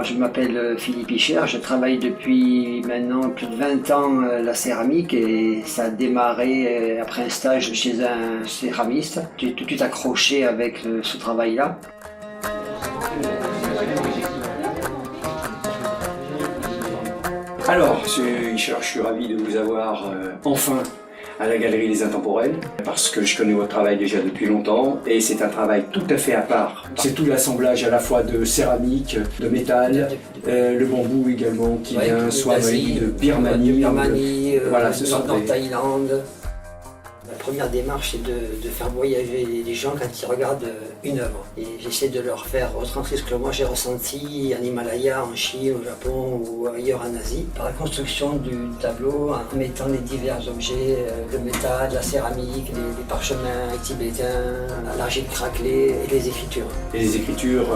Alors je m'appelle Philippe Icher, je travaille depuis maintenant plus de 20 ans la céramique et ça a démarré après un stage chez un céramiste. J'ai tout de suite accroché avec ce travail-là. Alors, Monsieur Icher, je suis ravi de vous avoir enfin à la Galerie Les Intemporels, parce que je connais votre travail déjà depuis longtemps, et c'est un travail tout à fait à part. C'est tout l'assemblage à la fois de céramique, de métal, le bambou également qui vient soit de Birmanie, voilà, ce sont en Thaïlande. La première démarche, c'est de faire voyager les gens quand ils regardent une œuvre. Et j'essaie de leur faire retranscrire ce que moi j'ai ressenti en Himalaya, en Chine, au Japon ou ailleurs en Asie, par la construction du tableau, en mettant les divers objets, le métal, la céramique, les parchemins tibétains, l'argile craquelée et les écritures. Et les écritures,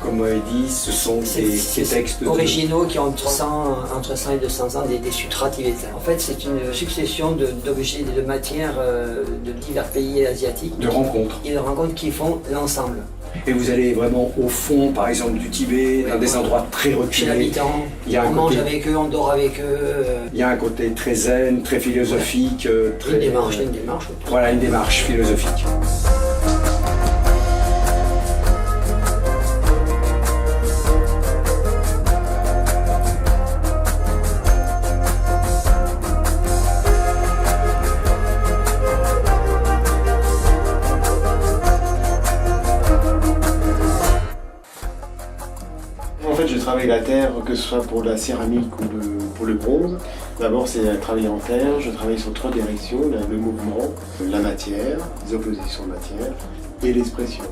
comme vous avez dit, ce sont des textes originaux qui ont entre 100 et 200 ans, des sutras tibétains. En fait, c'est une succession d'objets et de matières de divers pays asiatiques. De rencontres. Et de rencontres qui font l'ensemble. Et vous allez vraiment au fond, par exemple, du Tibet, dans des endroits très reculés. Chez l'habitant, on mange avec eux, on dort avec eux. Il y a un côté très zen, très philosophique. Très, une démarche. Voilà, une démarche philosophique. En fait, je travaille la terre, que ce soit pour la céramique ou pour le bronze. D'abord, c'est travailler en terre. Je travaille sur 3 directions, le mouvement, la matière, les oppositions de matière et l'expression.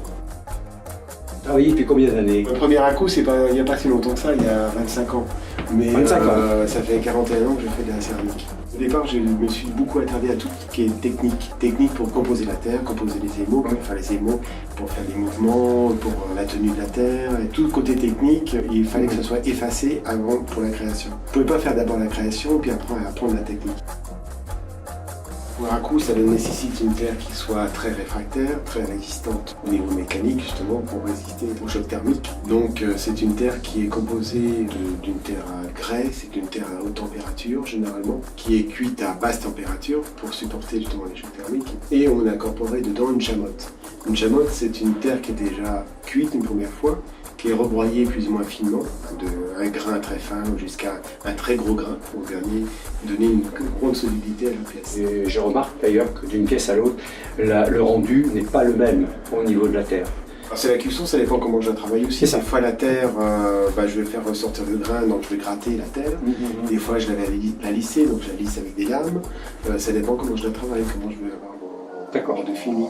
Ah oui, depuis combien d'années? Le premier à coup, il n'y a pas si longtemps que ça, il y a 25 ans. Mais 25 ans. Ça fait 41 ans que je fais de la céramique. Au départ, je me suis beaucoup attardé à tout ce qui est technique. Technique pour composer la terre, composer les émaux, pour faire les émaux, pour faire des mouvements, pour la tenue de la terre. Et tout le côté technique, il fallait que ce soit effacé avant pour la création. Vous ne pouvez pas faire d'abord la création, puis après apprendre la technique. Pour un coup, ça nécessite une terre qui soit très réfractaire, très résistante au niveau mécanique, justement, pour résister au choc thermique. Donc, c'est une terre qui est composée d'une terre à grès, c'est une terre à haute température, généralement, qui est cuite à basse température pour supporter justement les chocs thermiques. Et on a incorporé dedans une chamotte. Une chamotte, c'est une terre qui est déjà cuite une première fois, qui est rebroyée plus ou moins finement, d'un grain très fin jusqu'à un très gros grain pour donner une grande solidité à la pièce. Et je remarque d'ailleurs que d'une pièce à l'autre, le rendu n'est pas le même au niveau de la terre. C'est la cuisson, ça dépend comment je la travaille aussi. Des fois la terre, je vais faire ressortir le grain, donc je vais gratter la terre. Des fois je vais la lisser, donc je la lisse avec des lames. Ça dépend comment je la travaille, comment je veux avoir mon de fini.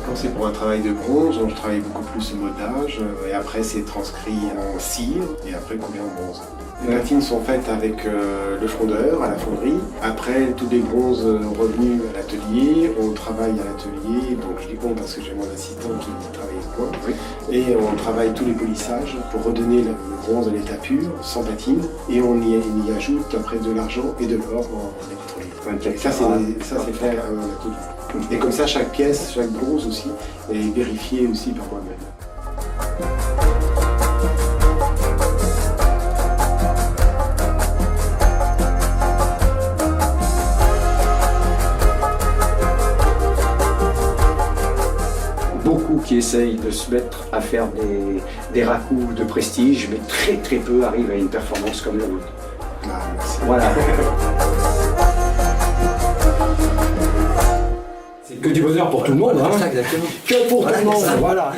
Quand c'est pour un travail de bronze, je travaille beaucoup plus le modelage, et après c'est transcrit en cire, et après coulé en bronze. Les platines sont faites avec le fondeur à la fonderie. Après, tous les bronzes revenus à l'atelier, on travaille à l'atelier, donc je dis bon parce que j'ai mon assistant qui travaille avec moi. Oui. Et on travaille tous les polissages pour redonner le bronze à l'état pur, sans platine, et on y ajoute après de l'argent et de l'or en électrolyte. Et ça c'est fait à l'atelier. Et comme ça, chaque pièce, chaque bronze aussi, est vérifié aussi par moi-même. Beaucoup qui essayent de se mettre à faire des raccours de prestige, mais très peu arrivent à une performance comme la vôtre. Ah, merci. Voilà. C'est que du bonheur pour tout le monde, hein. Exactement. Que pour tout le monde, voilà.